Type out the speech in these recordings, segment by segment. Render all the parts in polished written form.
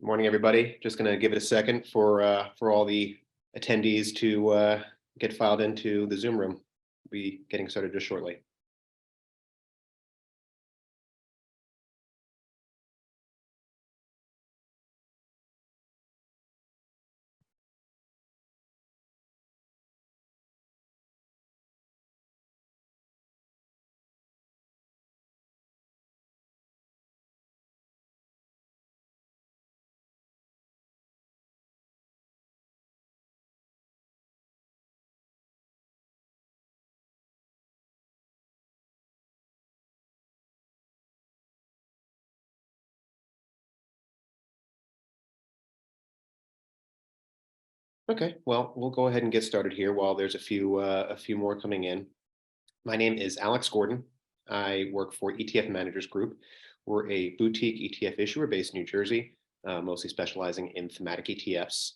Morning, everybody. Just going to give it a second for all the attendees to get filed into the Zoom room. We'll be getting started just shortly. Okay, well, we'll go ahead and get started here while there's a few more coming in. My name is Alex Gordon. I work for ETF Managers Group. We're a boutique ETF issuer based in New Jersey, mostly specializing in thematic ETFs.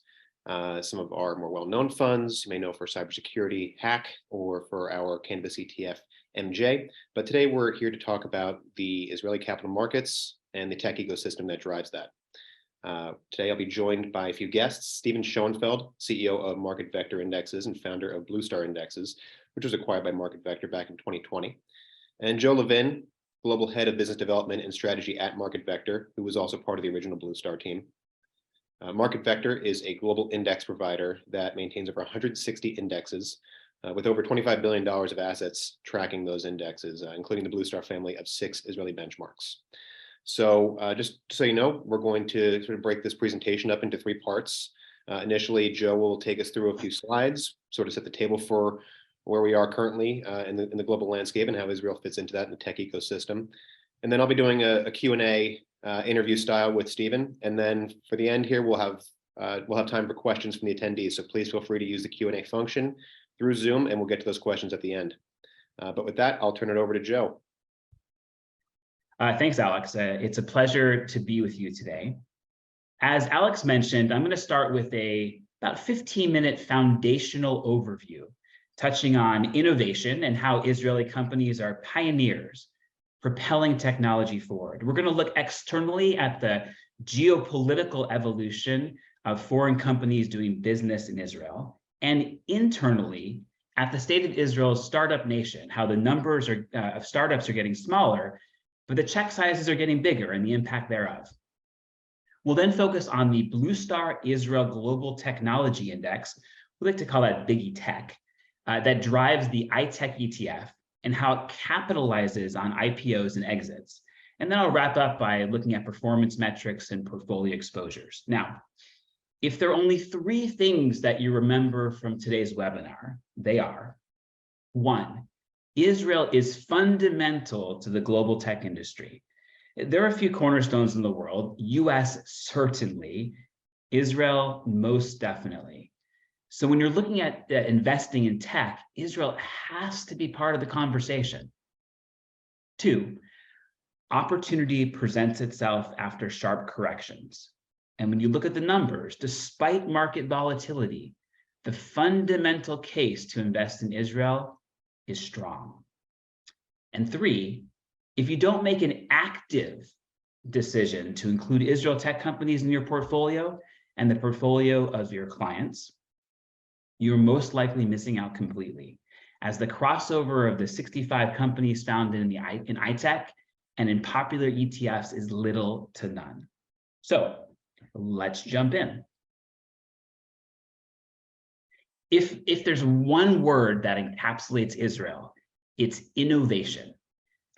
Some of our more well-known funds you may know for cybersecurity hack or for our cannabis ETF MJ. But today we're here to talk about the Israeli capital markets and the tech ecosystem that drives that. Today, I'll be joined by a few guests: Stephen Schoenfeld, CEO of Market Vector Indexes and founder of Blue Star Indexes, which was acquired by Market Vector back in 2020, and Joe Levin, Global Head of Business Development and Strategy at Market Vector, who was also part of the original Blue Star team. Market Vector is a global index provider that maintains over 160 indexes, with over $25 billion of assets tracking those indexes, including the Blue Star family of 6 Israeli benchmarks. So just so you know, we're going to sort of break this presentation up into 3 parts. Initially, Joe will take us through a few slides, sort of set the table for where we are currently in the global landscape and how Israel fits into that in the tech ecosystem. And then I'll be doing a Q&A interview style with Stephen. And then for the end here, we'll have time for questions from the attendees. So please feel free to use the Q&A function through Zoom, and we'll get to those questions at the end. But with that, I'll turn it over to Joe. Thanks, Alex. It's a pleasure to be with you today. As Alex mentioned, I'm going to start with about 15-minute foundational overview, touching on innovation and how Israeli companies are pioneers, propelling technology forward. We're going to look externally at the geopolitical evolution of foreign companies doing business in Israel, and internally at the state of Israel's startup nation, how the numbers of startups are getting smaller, but the check sizes are getting bigger and the impact thereof. We'll then focus on the Blue Star Israel Global Technology Index, we like to call that Big ETEQ, that drives the ITEQ ETF and how it capitalizes on IPOs and exits. And then I'll wrap up by looking at performance metrics and portfolio exposures. Now, if there are only 3 things that you remember from today's webinar, they are: 1, Israel is fundamental to the global tech industry. There are a few cornerstones in the world. US certainly, Israel most definitely. So when you're looking at investing in tech, Israel has to be part of the conversation. 2, opportunity presents itself after sharp corrections. And when you look at the numbers, despite market volatility, the fundamental case to invest in Israel is strong. And 3, if you don't make an active decision to include Israel tech companies in your portfolio and the portfolio of your clients, you're most likely missing out completely, as the crossover of the 65 companies found in ITEQ and in popular ETFs is little to none. So let's jump in. If there's one word that encapsulates Israel, it's innovation.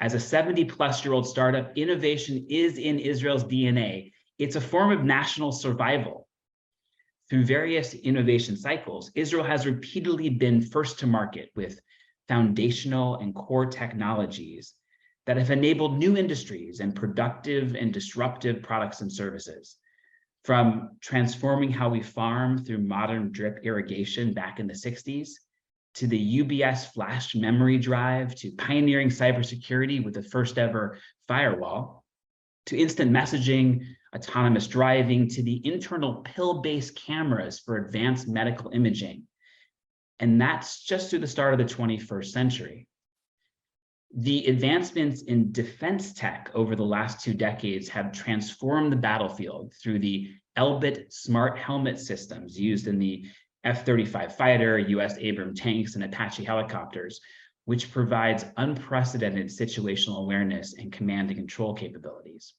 As a 70-plus-year-old startup, innovation is in Israel's DNA. It's a form of national survival. Through various innovation cycles, Israel has repeatedly been first to market with foundational and core technologies that have enabled new industries and productive and disruptive products and services. From transforming how we farm through modern drip irrigation back in the 60s, to the UBS flash memory drive, to pioneering cybersecurity with the first ever firewall, to instant messaging, autonomous driving, to the internal pill-based cameras for advanced medical imaging. And that's just through the start of the 21st century. The advancements in defense tech over the last 2 decades have transformed the battlefield through the Elbit smart helmet systems used in the F-35 fighter, US Abrams tanks, and Apache helicopters, which provides unprecedented situational awareness and command and control capabilities.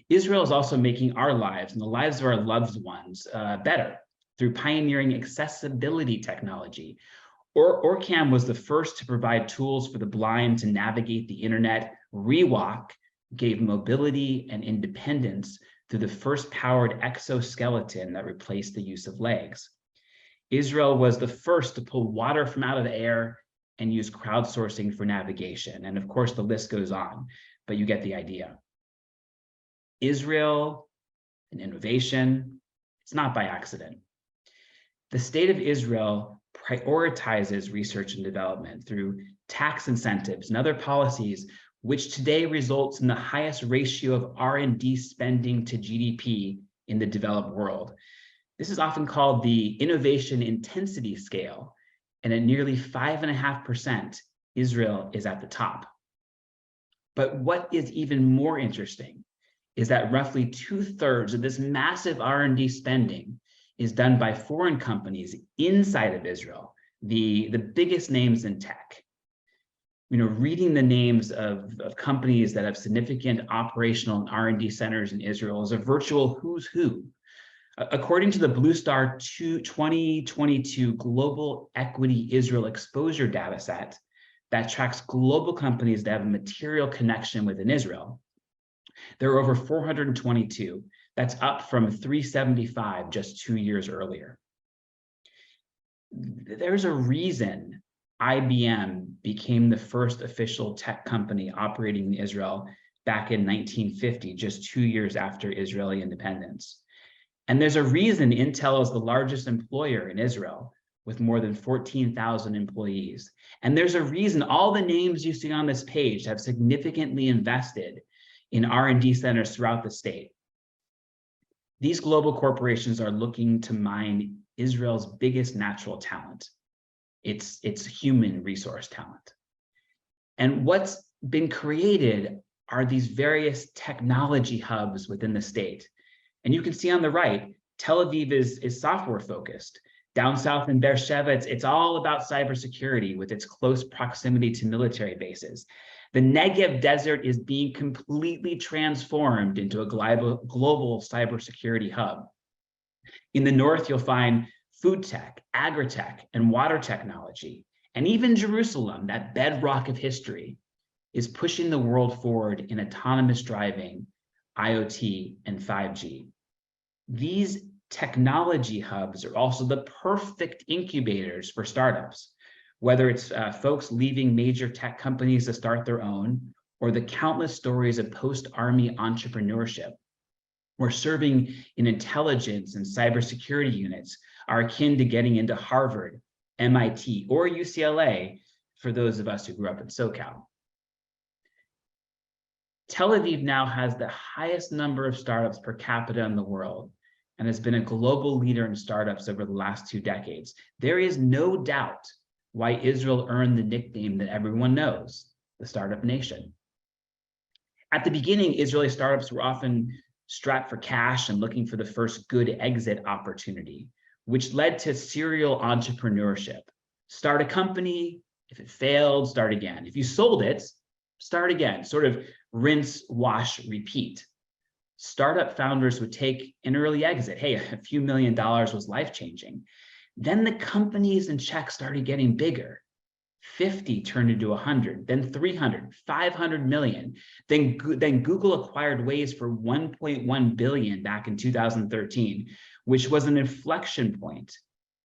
Israel is also making our lives and the lives of our loved ones better through pioneering accessibility technology. OrCam was the first to provide tools for the blind to navigate the internet. ReWalk gave mobility and independence through the first powered exoskeleton that replaced the use of legs. Israel was the first to pull water from out of the air and use crowdsourcing for navigation. And of course, the list goes on, but you get the idea. Israel and innovation, it's not by accident. The state of Israel prioritizes research and development through tax incentives and other policies, which today results in the highest ratio of R&D spending to GDP in the developed world. This is often called the innovation intensity scale, and at nearly 5.5%, Israel is at the top. But what is even more interesting is that roughly 2/3 of this massive R&D spending is done by foreign companies inside of Israel, the biggest names in tech. Reading the names of companies that have significant operational and R&D centers in Israel is a virtual who's who. According to the Blue Star 2022 Global Equity Israel Exposure Dataset that tracks global companies that have a material connection within Israel, there are over 422. That's up from 375 just 2 years earlier. There's a reason IBM became the first official tech company operating in Israel back in 1950, just 2 years after Israeli independence. And there's a reason Intel is the largest employer in Israel with more than 14,000 employees. And there's a reason all the names you see on this page have significantly invested in R&D centers throughout the state. These global corporations are looking to mine Israel's biggest natural talent, its human resource talent. And what's been created are these various technology hubs within the state. And you can see on the right, Tel Aviv is software focused. Down south in Beersheba, it's all about cybersecurity with its close proximity to military bases. The Negev desert is being completely transformed into a global cybersecurity hub. In the north, you'll find food tech, agri-tech, and water technology. And even Jerusalem, that bedrock of history, is pushing the world forward in autonomous driving, IoT, and 5G. These technology hubs are also the perfect incubators for startups, whether it's folks leaving major tech companies to start their own, or the countless stories of post-army entrepreneurship, where serving in intelligence and cybersecurity units are akin to getting into Harvard, MIT, or UCLA for those of us who grew up in SoCal. Tel Aviv now has the highest number of startups per capita in the world and has been a global leader in startups over the last 2 decades. There is no doubt why Israel earned the nickname that everyone knows, the startup nation. At the beginning, Israeli startups were often strapped for cash and looking for the first good exit opportunity, which led to serial entrepreneurship. Start a company, if it failed, start again. If you sold it, start again, sort of rinse, wash, repeat. Startup founders would take an early exit. Hey, a few $1 million was life-changing. Then the companies and checks started getting bigger. 50 turned into 100, then 300, 500 million. Then Google acquired Waze for 1.1 billion back in 2013, which was an inflection point,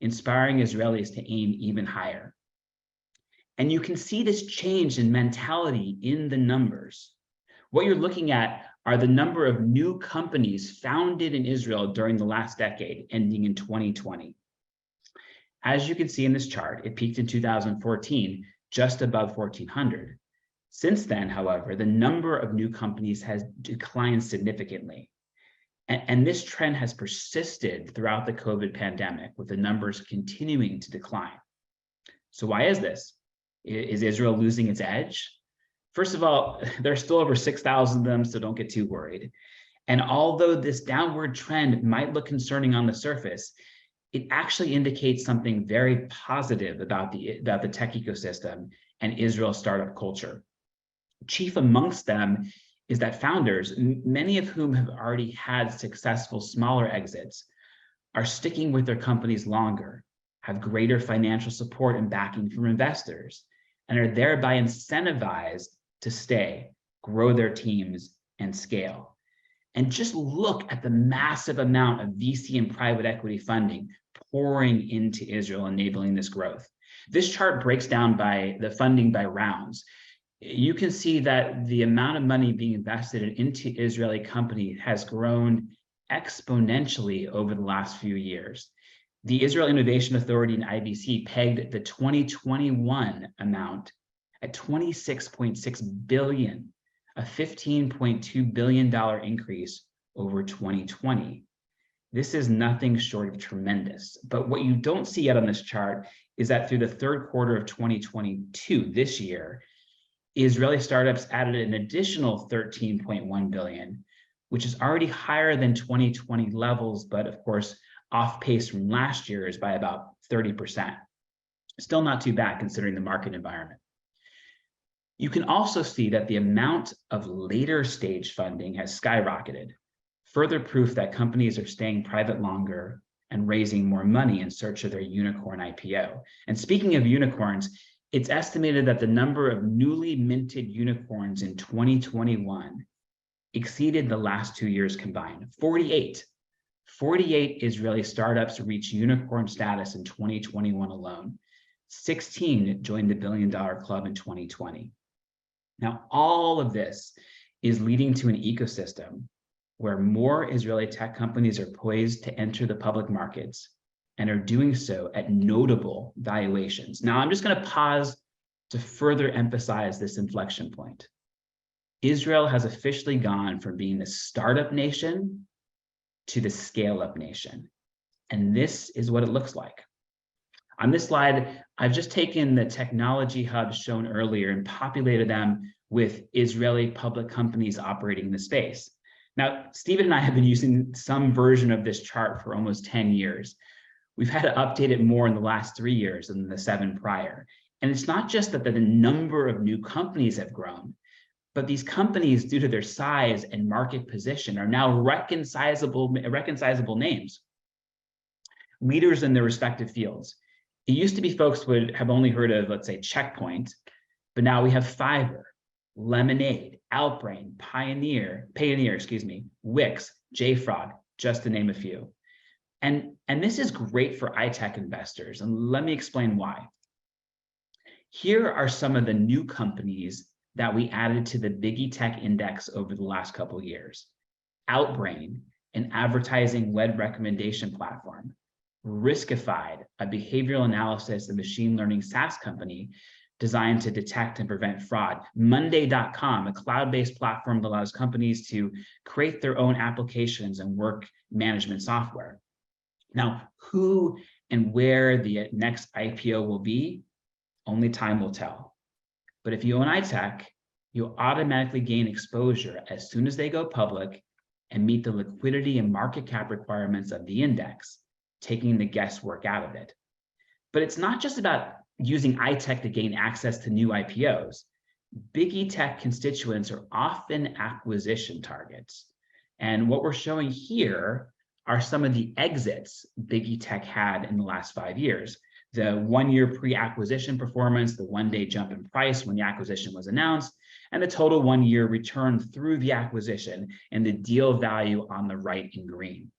inspiring Israelis to aim even higher. And you can see this change in mentality in the numbers. What you're looking at are the number of new companies founded in Israel during the last decade, ending in 2020. As you can see in this chart, it peaked in 2014, just above 1,400. Since then, however, the number of new companies has declined significantly. And this trend has persisted throughout the COVID pandemic, with the numbers continuing to decline. So why is this? Is Israel losing its edge? First of all, there's still over 6,000 of them, so don't get too worried. And although this downward trend might look concerning on the surface, it actually indicates something very positive about the tech ecosystem and Israel's startup culture. Chief amongst them is that founders, many of whom have already had successful smaller exits, are sticking with their companies longer, have greater financial support and backing from investors, and are thereby incentivized to stay, grow their teams, and scale. And just look at the massive amount of VC and private equity funding pouring into Israel, enabling this growth. This chart breaks down by the funding by rounds. You can see that the amount of money being invested into Israeli companies has grown exponentially over the last few years. The Israel Innovation Authority and IBC pegged the 2021 amount at $26.6 billion, a $15.2 billion increase over 2020. This is nothing short of tremendous. But what you don't see yet on this chart is that through the third quarter of 2022, this year, Israeli startups added an additional 13.1 billion, which is already higher than 2020 levels, but of course, off pace from last year's by about 30%. Still not too bad considering the market environment. You can also see that the amount of later stage funding has skyrocketed, further proof that companies are staying private longer and raising more money in search of their unicorn IPO. And speaking of unicorns, it's estimated that the number of newly minted unicorns in 2021 exceeded the last 2 years combined, 48. 48 Israeli startups reached unicorn status in 2021 alone. 16 joined the $1 billion club in 2020. Now, all of this is leading to an ecosystem where more Israeli tech companies are poised to enter the public markets and are doing so at notable valuations. Now, I'm just going to pause to further emphasize this inflection point. Israel has officially gone from being the startup nation to the scale-up nation. And this is what it looks like. On this slide, I've just taken the technology hubs shown earlier and populated them with Israeli public companies operating in the space. Now, Stephen and I have been using some version of this chart for almost 10 years. We've had to update it more in the last 3 years than the 7 prior. And it's not just that the number of new companies have grown, but these companies, due to their size and market position, are now recognizable names, leaders in their respective fields. It used to be folks would have only heard of, let's say, Checkpoint, but now we have Fiverr, Lemonade, Outbrain, Payoneer, Wix, JFrog, just to name a few. And this is great for ITEQ investors, and let me explain why. Here are some of the new companies that we added to the Big ITEQ index over the last couple of years. Outbrain, an advertising-led recommendation platform. Riskified, a behavioral analysis and machine learning SaaS company designed to detect and prevent fraud. Monday.com, a cloud-based platform that allows companies to create their own applications and work management software. Now, who and where the next IPO will be, only time will tell. But if you own ITEQ, you'll automatically gain exposure as soon as they go public and meet the liquidity and market cap requirements of the index, taking the guesswork out of it. But it's not just about using ITEQ to gain access to new IPOs. Big ITEQ constituents are often acquisition targets. And what we're showing here are some of the exits Big ITEQ had in the last 5 years. The 1-year pre-acquisition performance, the 1-day jump in price when the acquisition was announced, and the total 1-year return through the acquisition and the deal value on the right in green.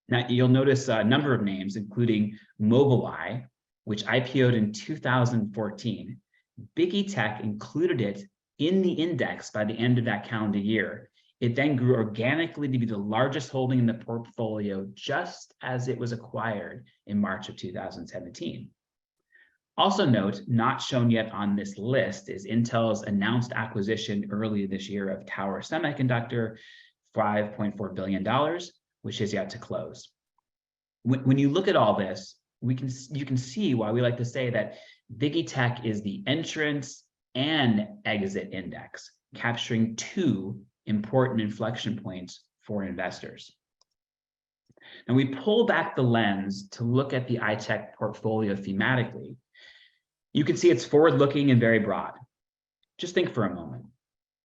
Now, you'll notice a number of names, including Mobileye, which IPO'd in 2014. Big ITEQ included it in the index by the end of that calendar year. It then grew organically to be the largest holding in the portfolio just as it was acquired in March of 2017. Also note, not shown yet on this list, is Intel's announced acquisition earlier this year of Tower Semiconductor, $5.4 billion, which is yet to close. When you look at all this, you can see why we like to say that Big ETEQ is the entrance and exit index, capturing two important inflection points for investors. And we pull back the lens to look at the ITEQ portfolio thematically. You can see it's forward-looking and very broad. Just think for a moment.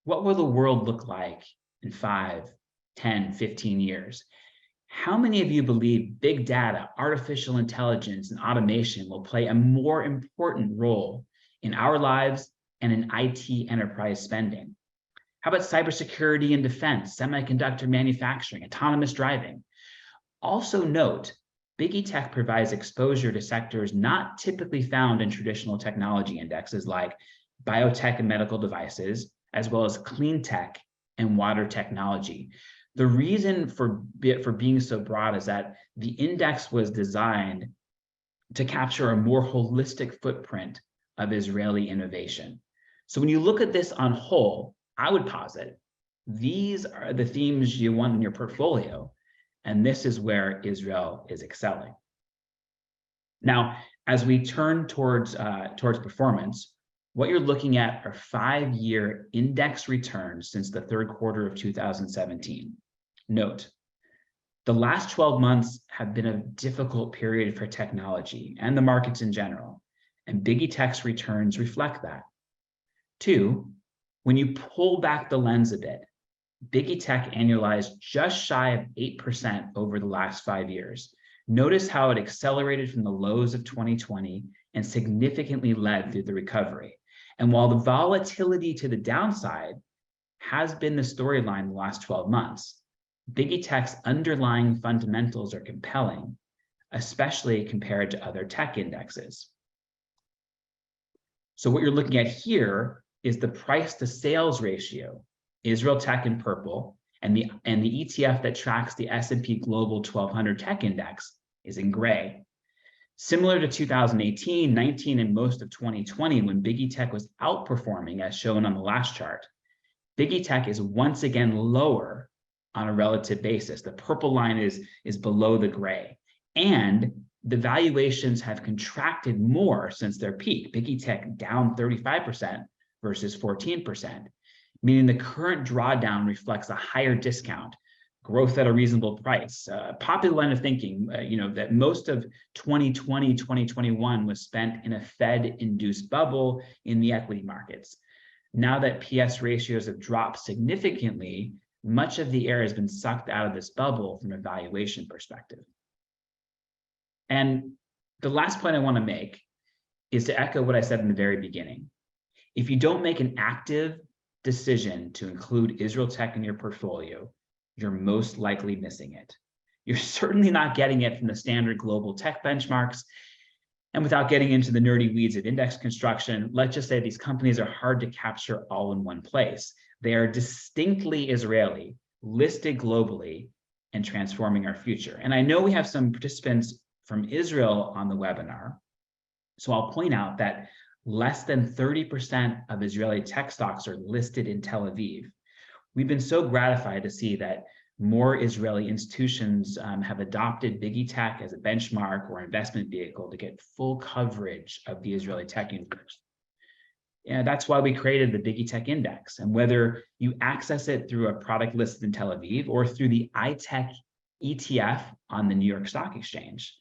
What will the world look like in 5, 10, 15 years? How many of you believe big data, artificial intelligence, and automation will play a more important role in our lives and in IT enterprise spending? How about cybersecurity and defense, semiconductor manufacturing, autonomous driving? Also note, Big ETEQ provides exposure to sectors not typically found in traditional technology indexes like biotech and medical devices, as well as clean tech and water technology. The reason for being so broad is that the index was designed to capture a more holistic footprint of Israeli innovation. So when you look at this on whole, I would posit these are the themes you want in your portfolio, and this is where Israel is excelling. Now, as we turn towards performance, what you're looking at are 5-year index returns since the third quarter of 2017. Note, the last 12 months have been a difficult period for technology and the markets in general, and Big ETEQ's returns reflect that. 2, when you pull back the lens a bit, Big ETEQ annualized just shy of 8% over the last 5 years. Notice how it accelerated from the lows of 2020 and significantly led through the recovery. And while the volatility to the downside has been the storyline the last 12 months, Big ETEQ's underlying fundamentals are compelling, especially compared to other tech indexes. So what you're looking at here is the price to sales ratio, Israel Tech in purple, and the ETF that tracks the S&P Global 1200 Tech Index is in gray. Similar to 2018, 19, and most of 2020, when Big ETEQ was outperforming as shown on the last chart, Big ETEQ is once again lower on a relative basis. The purple line is below the gray, and the valuations have contracted more since their peak. Big ETEQ down 35% versus 14%, meaning the current drawdown reflects a higher discount, growth at a reasonable price. Popular line of thinking, that most of 2020, 2021 was spent in a Fed-induced bubble in the equity markets. Now that PS ratios have dropped significantly, much of the air has been sucked out of this bubble from a valuation perspective. And the last point I want to make is to echo what I said in the very beginning. If you don't make an active decision to include Israel Tech in your portfolio, you're most likely missing it. You're certainly not getting it from the standard global tech benchmarks. And without getting into the nerdy weeds of index construction, let's just say these companies are hard to capture all in one place. They are distinctly Israeli, listed globally, and transforming our future. And I know we have some participants from Israel on the webinar, so I'll point out that less than 30% of Israeli tech stocks are listed in Tel Aviv. We've been so gratified to see that more Israeli institutions have adopted Big ETEQ as a benchmark or investment vehicle to get full coverage of the Israeli tech universe. And that's why we created the Big ETEQ index. And whether you access it through a product listed in Tel Aviv or through the ITEQ ETF on the New York Stock Exchange,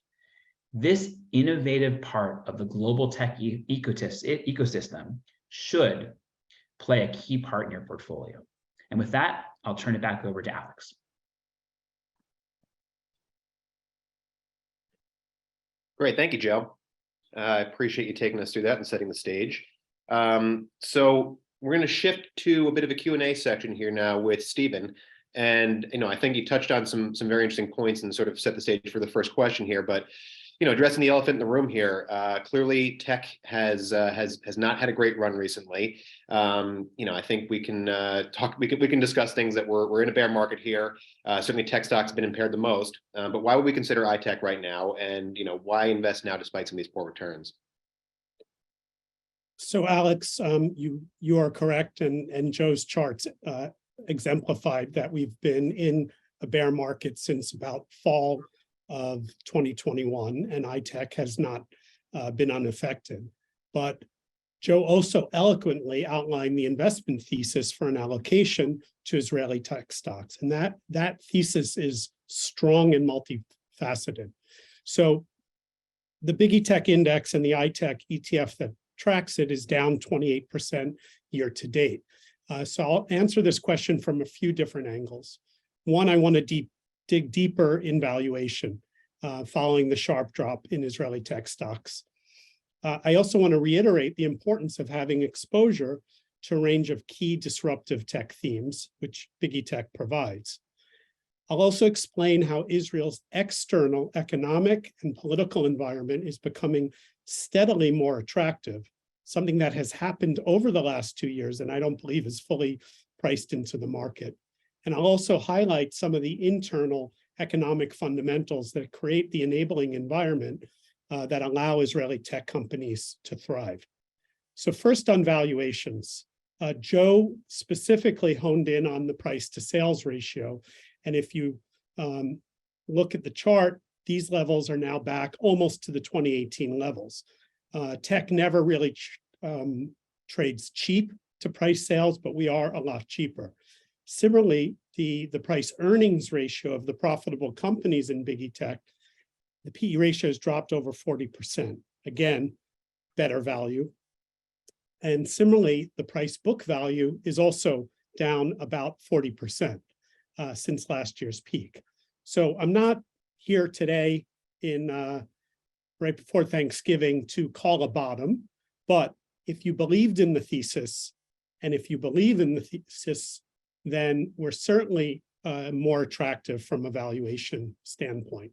this innovative part of the global tech ecosystem should play a key part in your portfolio. And with that, I'll turn it back over to Alex. Great, thank you, Joe. I appreciate you taking us through that and setting the stage. So we're going to shift to a bit of a Q&A section here now with Stephen. And I think you touched on some very interesting points and sort of set the stage for the first question here. But addressing the elephant in the room here, clearly tech has not had a great run recently. I think we can we can discuss things that we're in a bear market here. Certainly tech stocks have been impaired the most, but why would we consider ITEQ right now? And why invest now despite some of these poor returns? So Alex, you are correct, and Joe's charts exemplified that we've been in a bear market since about fall of 2021, and ITEQ has not been unaffected. but Joe also eloquently outlined the investment thesis for an allocation to Israeli tech stocks. And that thesis is strong and multifaceted. So the Big ETEQ index and the ITEQ ETF that tracks it is down 28% year to date. So I'll answer this question from a few different angles. One, I want to dig deeper in valuation following the sharp drop in Israeli tech stocks. I also want to reiterate the importance of having exposure to a range of key disruptive tech themes, which Big ETEQ provides. I'll also explain how Israel's external economic and political environment is becoming steadily more attractive, something that has happened over the last 2 years and I don't believe is fully priced into the market. And I'll also highlight some of the internal economic fundamentals that create the enabling environment that allow Israeli tech companies to thrive. So first on valuations, Joe specifically honed in on the price to sales ratio. And if you look at the chart, these levels are now back almost to the 2018 levels. Tech never really trades cheap to price sales, but we are a lot cheaper. Similarly, the price earnings ratio of the profitable companies in Big ETEQ, the PE ratio has dropped over 40%. Again, better value. And similarly, the price book value is also down about 40% since last year's peak. So I'm not here today right before Thanksgiving to call a bottom, but if you believed in the thesis, and if you believe in the thesis, then we're certainly more attractive from a valuation standpoint.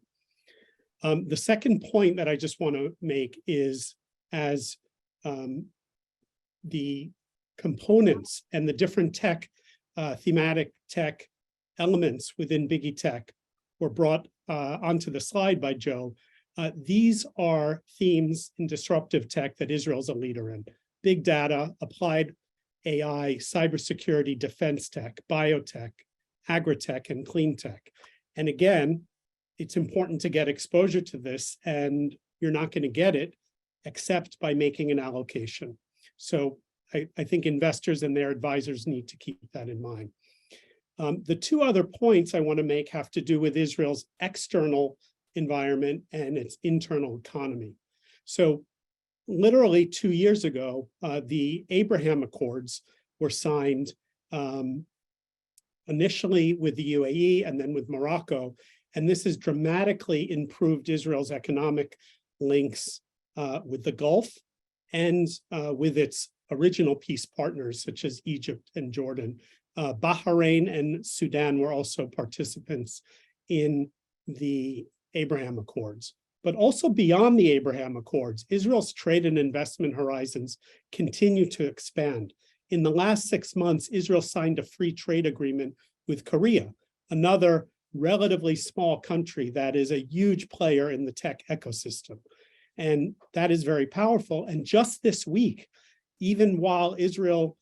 The second point that I just want to make is as the components and the different tech, thematic tech elements within Big ETEQ were brought onto the slide by Joe. These are themes in disruptive tech that Israel's a leader in. Big data, applied AI, cybersecurity, defense tech, biotech, agri-tech, and clean tech. And again, it's important to get exposure to this, and you're not going to get it except by making an allocation. So I think investors and their advisors need to keep that in mind. The two other points I want to make have to do with Israel's external environment and its internal economy. So literally 2 years ago, the Abraham Accords were signed initially with the UAE and then with Morocco. And this has dramatically improved Israel's economic links with the Gulf and with its original peace partners, such as Egypt and Jordan. Bahrain and Sudan were also participants in the Abraham Accords. But also beyond the Abraham Accords, Israel's trade and investment horizons continue to expand. In the last 6 months, Israel signed a free trade agreement with Korea, another relatively small country that is a huge player in the tech ecosystem. And that is very powerful. And just this week, even while Israel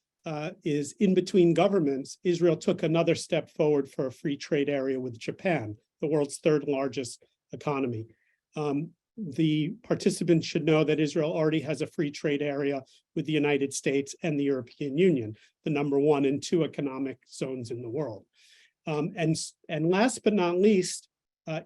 is in between governments, Israel took another step forward for a free trade area with Japan, the world's third largest economy. The participants should know that Israel already has a free trade area with the United States and the European Union, the number 1 and 2 economic zones in the world. And last but not least,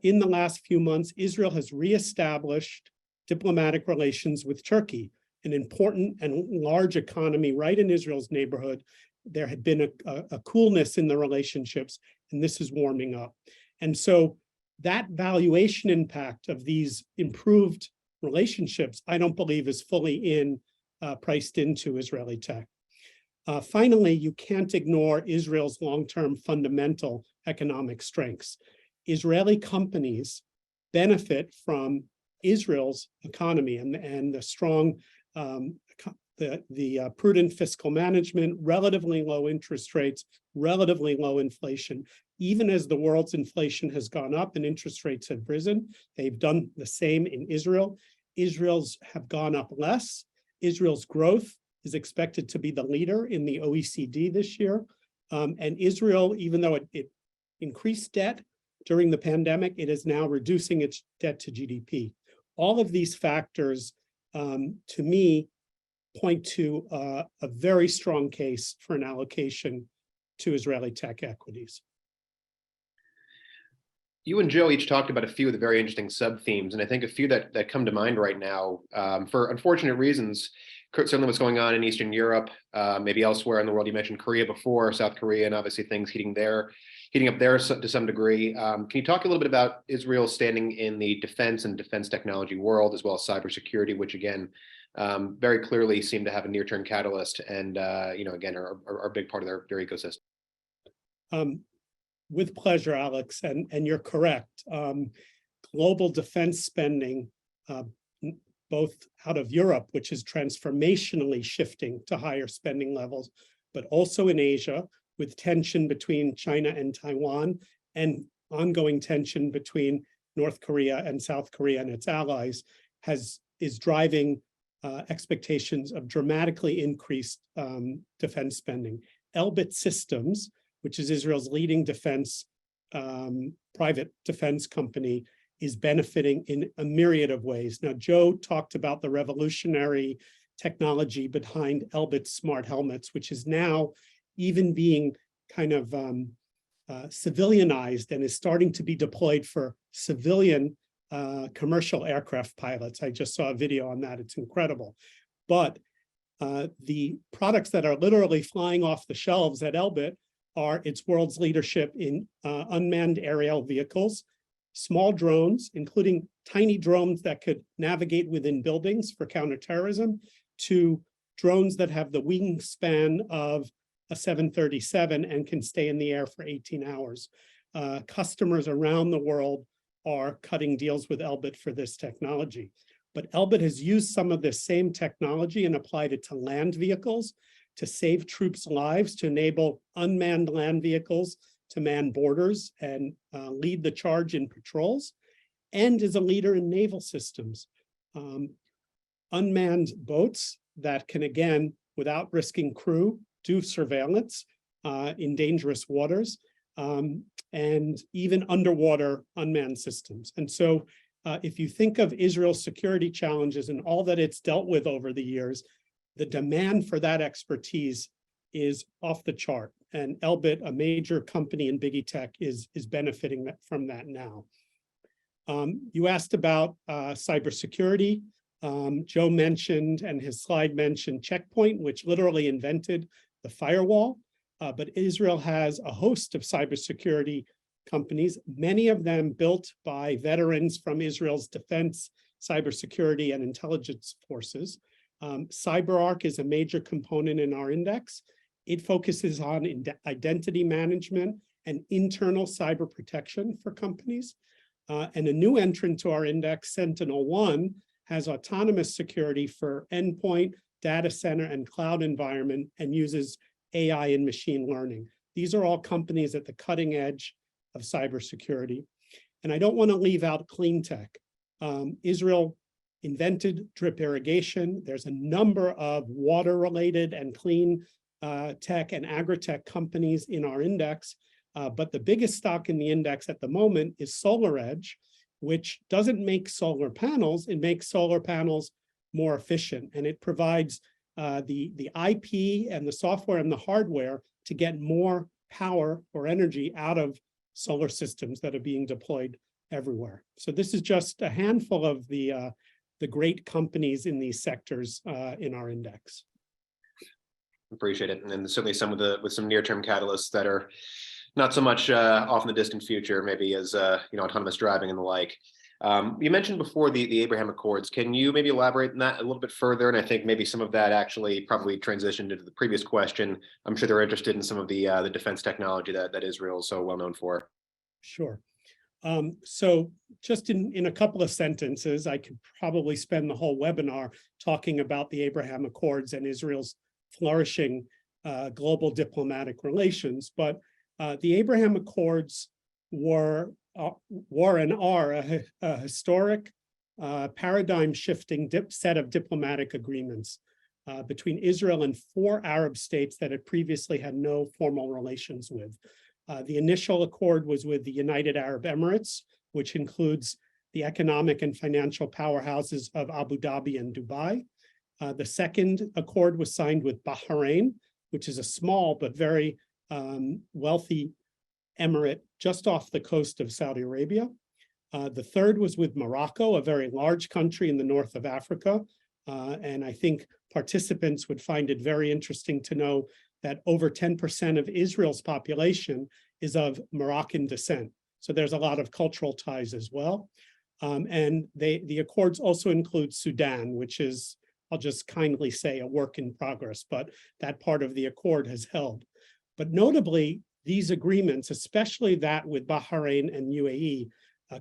in the last few months, Israel has reestablished diplomatic relations with Turkey, an important and large economy right in Israel's neighborhood. There had been a coolness in the relationships, and this is warming up. And so that valuation impact of these improved relationships, I don't believe is fully priced into Israeli tech. Finally, you can't ignore Israel's long-term fundamental economic strengths. Israeli companies benefit from Israel's economy and the strong, the prudent fiscal management, relatively low interest rates, relatively low inflation. Even as the world's inflation has gone up and interest rates have risen, they've done the same in Israel. Israel's have gone up less. Israel's growth is expected to be the leader in the OECD this year. And Israel, even though it increased debt during the pandemic, it is now reducing its debt to GDP. All of these factors, to me, point to a very strong case for an allocation to Israeli tech equities. You and Joe each talked about a few of the very interesting sub-themes, and I think a few that come to mind right now, for unfortunate reasons, certainly what's going on in Eastern Europe, maybe elsewhere in the world. You mentioned Korea before, South Korea, and obviously things heating up there to some degree. Can you talk a little bit about Israel standing in the defense and defense technology world, as well as cybersecurity, which again, very clearly seem to have a near-term catalyst, and again, are a big part of their ecosystem. With pleasure, Alex, and you're correct. Global defense spending, both out of Europe, which is transformationally shifting to higher spending levels, but also in Asia, with tension between China and Taiwan, and ongoing tension between North Korea and South Korea and its allies, is driving expectations of dramatically increased defense spending. Elbit Systems, which is Israel's leading defense, private defense company, is benefiting in a myriad of ways. Now, Joe talked about the revolutionary technology behind Elbit's smart helmets, which is now even being kind of civilianized and is starting to be deployed for civilian commercial aircraft pilots. I just saw a video on that. It's incredible. But the products that are literally flying off the shelves at Elbit are its world's leadership in unmanned aerial vehicles, small drones, including tiny drones that could navigate within buildings for counterterrorism, to drones that have the wingspan of a 737 and can stay in the air for 18 hours. Customers around the world are cutting deals with Elbit for this technology. But Elbit has used some of this same technology and applied it to land vehicles to save troops' lives, to enable unmanned land vehicles to man borders and lead the charge in patrols, and is a leader in naval systems. Unmanned boats that can, again, without risking crew, do surveillance in dangerous waters, and even underwater unmanned systems. And so if you think of Israel's security challenges and all that it's dealt with over the years, the demand for that expertise is off the chart. And Elbit, a major company in big tech, is benefiting from that now. You asked about cybersecurity. Joe mentioned, and his slide mentioned, Checkpoint, which literally invented the firewall. But Israel has a host of cybersecurity companies, many of them built by veterans from Israel's defense, cybersecurity, and intelligence forces. CyberArk is a major component in our index. It focuses on identity management and internal cyber protection for companies. And a new entrant to our index, SentinelOne, has autonomous security for endpoint, data center, and cloud environment, and uses AI and machine learning. These are all companies at the cutting edge of cybersecurity. And I don't want to leave out clean tech. Israel invented drip irrigation. There's a number of water-related and clean tech and agri-tech companies in our index. But the biggest stock in the index at the moment is SolarEdge, which doesn't make solar panels. It makes solar panels more efficient, and it provides the IP and the software and the hardware to get more power or energy out of solar systems that are being deployed everywhere. So this is just a handful of the great companies in these sectors in our index. Appreciate it, and then certainly some with some near-term catalysts that are not so much off in the distant future, maybe as autonomous driving and the like. You mentioned before the Abraham Accords. Can you maybe elaborate on that a little bit further? And I think maybe some of that actually probably transitioned into the previous question. I'm sure they're interested in some of the defense technology that Israel is so well known for. Sure. So just in a couple of sentences, I could probably spend the whole webinar talking about the Abraham Accords and Israel's flourishing global diplomatic relations. But the Abraham Accords were and are a historic, paradigm-shifting set of diplomatic agreements between Israel and 4 Arab states that it previously had no formal relations with. The initial accord was with the United Arab Emirates, which includes the economic and financial powerhouses of Abu Dhabi and Dubai. The second accord was signed with Bahrain, which is a small but very wealthy emirate just off the coast of Saudi Arabia. The third was with Morocco, a very large country in the north of Africa. And I think participants would find it very interesting to know that over 10% of Israel's population is of Moroccan descent. So there's a lot of cultural ties as well. And the accords also include Sudan, which is, I'll just kindly say, a work in progress, but that part of the accord has held. But notably, these agreements, especially that with Bahrain and UAE,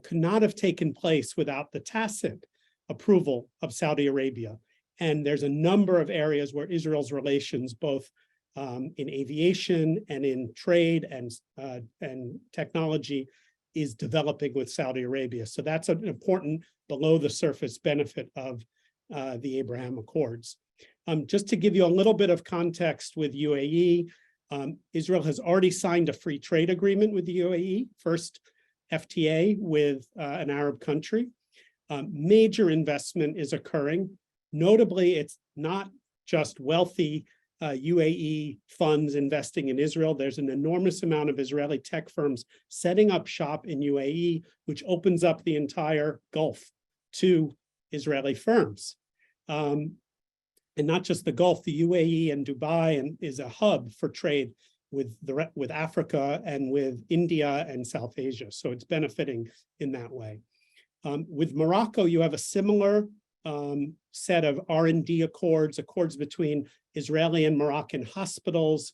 could not have taken place without the tacit approval of Saudi Arabia. And there's a number of areas where Israel's relations, both in aviation and in trade and technology, is developing with Saudi Arabia. So that's an important below the surface benefit of the Abraham Accords. Just to give you a little bit of context with UAE, Israel has already signed a free trade agreement with the UAE, first FTA with an Arab country. Major investment is occurring. Notably, it's not just wealthy UAE funds investing in Israel. There's an enormous amount of Israeli tech firms setting up shop in UAE, which opens up the entire Gulf to Israeli firms. And not just the Gulf, the UAE and Dubai is a hub for trade with Africa and with India and South Asia. So it's benefiting in that way. With Morocco, you have a similar set of R&D accords between Israeli and Moroccan hospitals,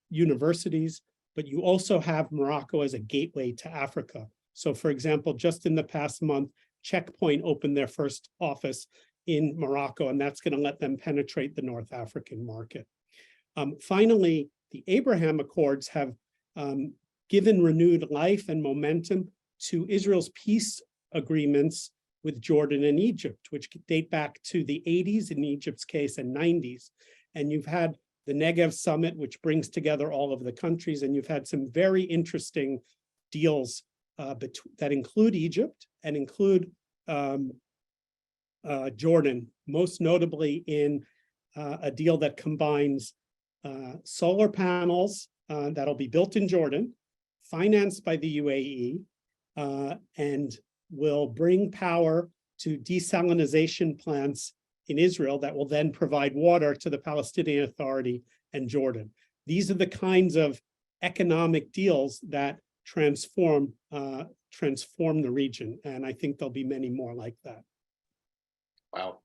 universities, but you also have Morocco as a gateway to Africa. So for example, just in the past month, Checkpoint opened their first office in Morocco, and that's going to let them penetrate the North African market. Finally, the Abraham Accords have given renewed life and momentum to Israel's peace agreements with Jordan and Egypt, which date back to the 80s in Egypt's case and 90s. And you've had the Negev Summit, which brings together all of the countries, and you've had some very interesting deals that include Egypt and include Jordan, most notably in a deal that combines solar panels that'll be built in Jordan, financed by the UAE, and will bring power to desalination plants in Israel that will then provide water to the Palestinian Authority and Jordan. These are the kinds of economic deals that transform the region, and I think there'll be many more like that. Wow.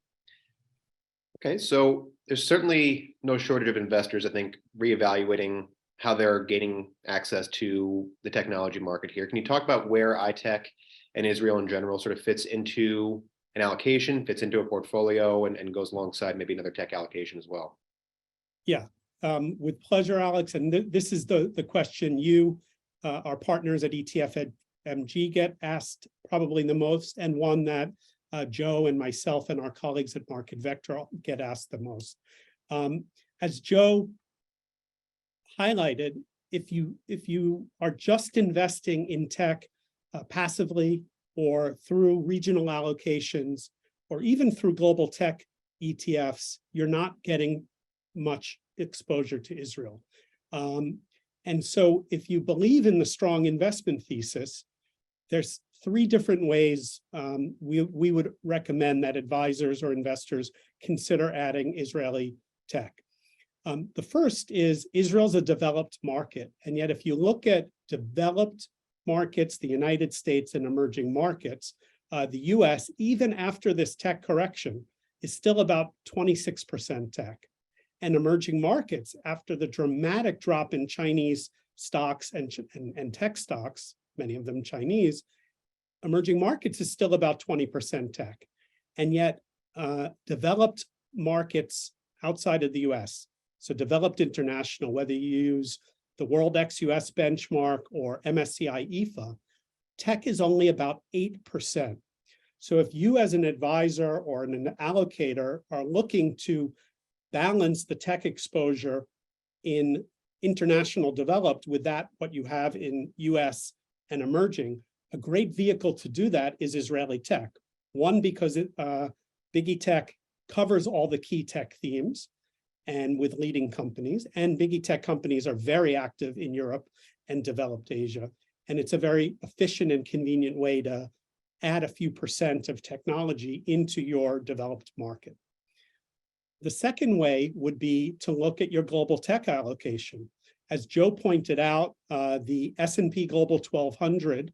Okay, so there's certainly no shortage of investors, I think, reevaluating how they're gaining access to the technology market here. Can you talk about where ITEQ and Israel in general sort of fits into an allocation, fits into a portfolio, and goes alongside maybe another tech allocation as well? Yeah, with pleasure, Alex. And this is the question you, our partners at ETFMG, get asked probably the most, and one that Joe and myself and our colleagues at Market Vector get asked the most. As Joe highlighted, if you are just investing in tech passively or through regional allocations or even through global tech ETFs, you're not getting much exposure to Israel. And so if you believe in the strong investment thesis, there's three different ways we would recommend that advisors or investors consider adding Israeli tech. The first is Israel's a developed market. And yet if you look at developed markets, the United States and emerging markets, the US, even after this tech correction, is still about 26% tech. And emerging markets, after the dramatic drop in Chinese stocks and tech stocks, many of them Chinese, emerging markets is still about 20% tech. And yet developed markets outside of the US, so developed international, whether you use the World ex-US benchmark or MSCI EFA, tech is only about 8%. So if you as an advisor or an allocator are looking to balance the tech exposure in international developed with that, what you have in US and emerging, a great vehicle to do that is Israeli tech. One, because Biggie Tech covers all the key tech themes and with leading companies. And big tech companies are very active in Europe and developed Asia. And it's a very efficient and convenient way to add a few percent of technology into your developed market. The second way would be to look at your global tech allocation. As Joe pointed out, the S&P Global 1200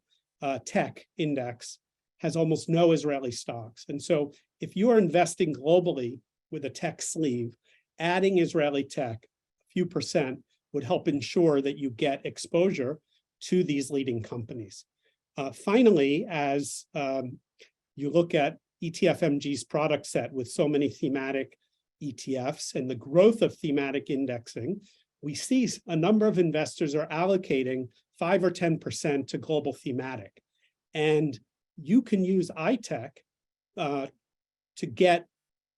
tech index has almost no Israeli stocks. And so if you are investing globally with a tech sleeve, adding Israeli tech, a few percent, would help ensure that you get exposure to these leading companies. Finally, as you look at ETFMG's product set with so many thematic ETFs and the growth of thematic indexing, we see a number of investors are allocating 5 or 10% to global thematic. And you can use ITEQ to get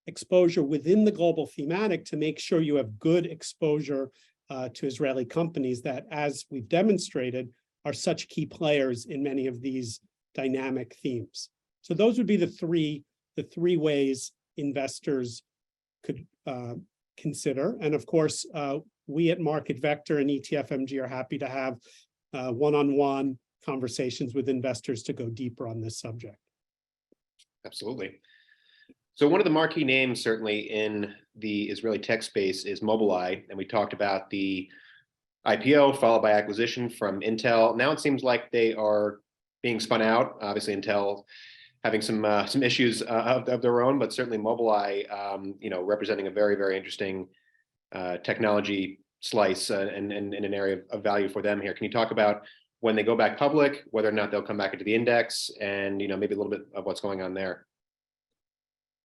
exposure within the global thematic to make sure you have good exposure to Israeli companies that, as we've demonstrated, are such key players in many of these dynamic themes. So those would be the three ways investors could consider. And of course, we at Market Vector and ETFMG are happy to have one-on-one conversations with investors to go deeper on this subject. Absolutely. So one of the marquee names certainly in the Israeli tech space is Mobileye, and we talked about the IPO followed by acquisition from Intel. Now it seems like they are being spun out. Obviously, Intel having some issues of their own, but certainly Mobileye, representing a very, very interesting technology slice and an area of value for them here. Can you talk about when they go back public, whether or not they'll come back into the index, and maybe a little bit of what's going on there?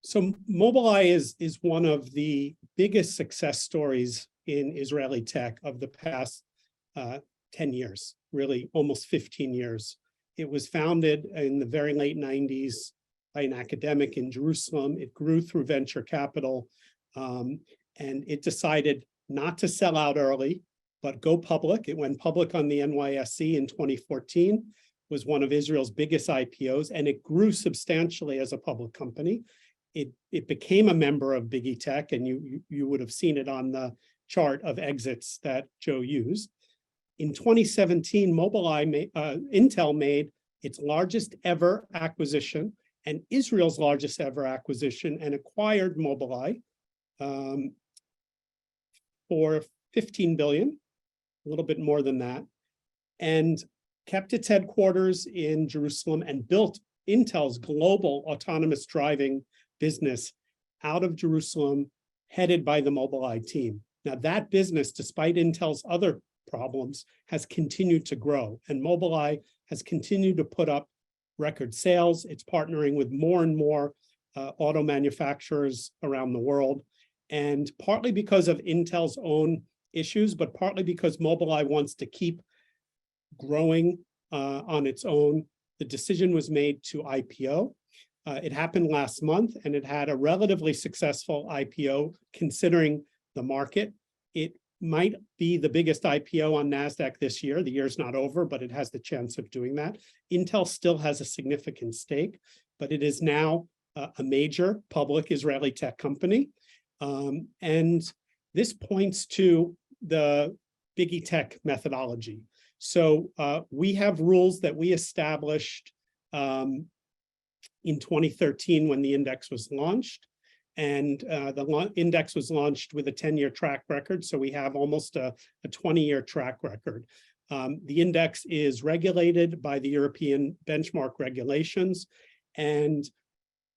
So Mobileye is one of the biggest success stories in Israeli tech of the past 10 years, really almost 15 years. It was founded in the very late 90s by an academic in Jerusalem. It grew through venture capital, and it decided not to sell out early, but go public. It went public on the NYSE in 2014, was one of Israel's biggest IPOs, and it grew substantially as a public company. It became a member of Big Tech, and you would have seen it on the chart of exits that Joe used. In 2017, Intel made its largest ever acquisition and Israel's largest ever acquisition, and acquired Mobileye for $15 billion, a little bit more than that, and kept its headquarters in Jerusalem and built Intel's global autonomous driving business out of Jerusalem, headed by the Mobileye team. Now that business, despite Intel's other problems, has continued to grow, and Mobileye has continued to put up record sales. It's partnering with more and more auto manufacturers around the world, and partly because of Intel's own issues, but partly because Mobileye wants to keep growing on its own, the decision was made to IPO. It happened last month, and it had a relatively successful IPO considering the market. It might be the biggest IPO on NASDAQ this year. The year's not over, but it has the chance of doing that. Intel still has a significant stake, but it is now a major public Israeli tech company. And this points to the Big Tech methodology. So we have rules that we established in 2013 when the index was launched. And the index was launched with a 10-year track record. So we have almost a 20-year track record. The index is regulated by the European benchmark regulations. And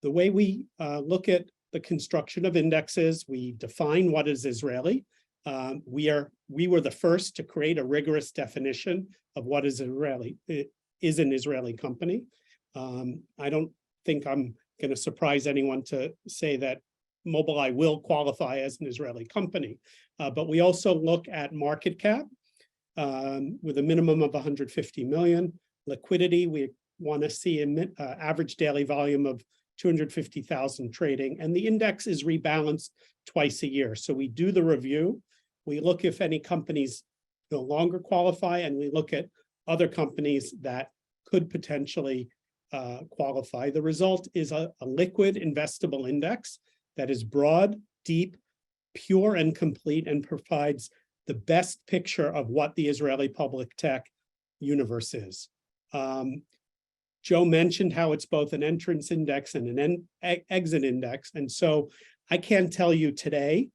the way we look at the construction of indexes, we define what is Israeli. We were the first to create a rigorous definition of what is Israeli. It is an Israeli company. I don't think I'm going to surprise anyone to say that Mobileye will qualify as an Israeli company, but we also look at market cap with a minimum of 150 million. Liquidity, we want to see an average daily volume of 250,000 trading, and the index is rebalanced twice a year. So we do the review, we look if any companies no longer qualify, and we look at other companies that could potentially qualify. The result is a liquid investable index that is broad, deep, pure, and complete, and provides the best picture of what the Israeli public tech universe is. Joe mentioned how it's both an entrance index and an exit index. And so I can't tell you today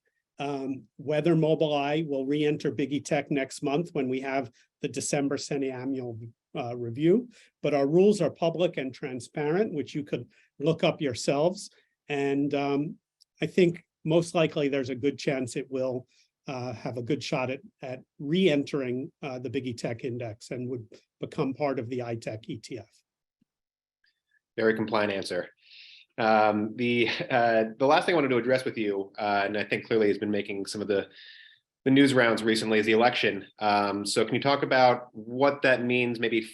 whether Mobileye will re-enter Big ETEQ next month when we have the December semi-annual review, but our rules are public and transparent, which you could look up yourselves. And I think most likely there's a good chance it will have a good shot at re-entering the Big ETEQ index and would become part of the ITEQ ETF. Very compliant answer. The last thing I wanted to address with you, and I think clearly has been making some of the news rounds recently, is the election. So can you talk about what that means, maybe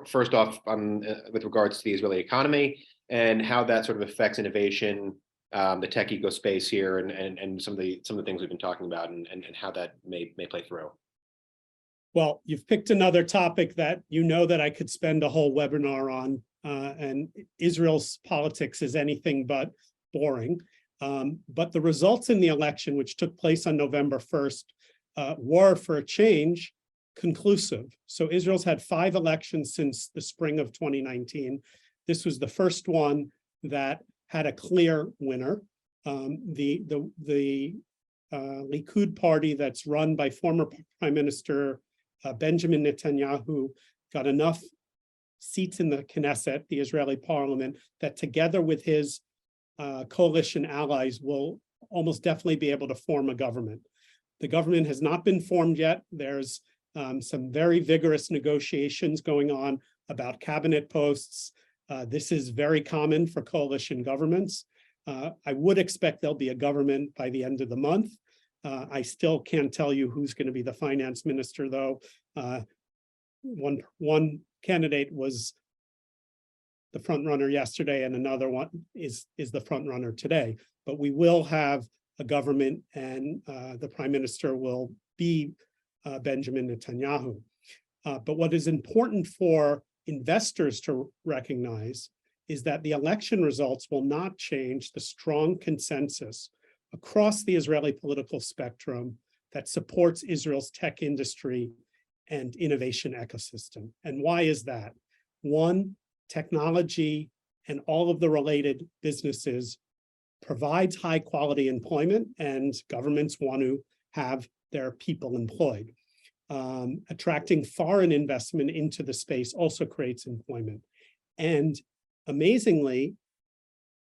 first off with regards to the Israeli economy and how that sort of affects innovation, the tech eco space here, and some of the things we've been talking about, and how that may play through. Well, you've picked another topic that you know that I could spend a whole webinar on, and Israel's politics is anything but boring. But the results in the election, which took place on November 1st, were, for a change, conclusive. So Israel's had 5 elections since the spring of 2019. This was the first one that had a clear winner. The Likud party that's run by former Prime Minister Benjamin Netanyahu got enough seats in the Knesset, the Israeli parliament, that together with his coalition allies will almost definitely be able to form a government. The government has not been formed yet. There's some very vigorous negotiations going on about cabinet posts. This is very common for coalition governments. I would expect there'll be a government by the end of the month. I still can't tell you who's going to be the finance minister, though. One candidate was the front runner yesterday, and another one is the front runner today. But we will have a government, and the prime minister will be Benjamin Netanyahu. But what is important for investors to recognize is that the election results will not change the strong consensus across the Israeli political spectrum that supports Israel's tech industry and innovation ecosystem. And why is that? One, technology and all of the related businesses provides high quality employment, and governments want to have their people employed. Attracting foreign investment into the space also creates employment. And amazingly,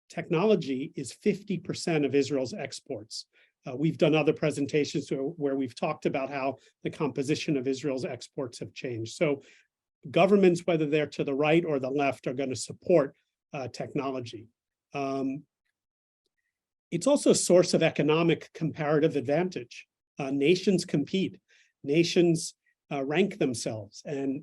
technology is 50% of Israel's exports. We've done other presentations where we've talked about how the composition of Israel's exports have changed. So governments, whether they're to the right or the left, are going to support technology. It's also a source of economic comparative advantage. Nations compete. Nations rank themselves, and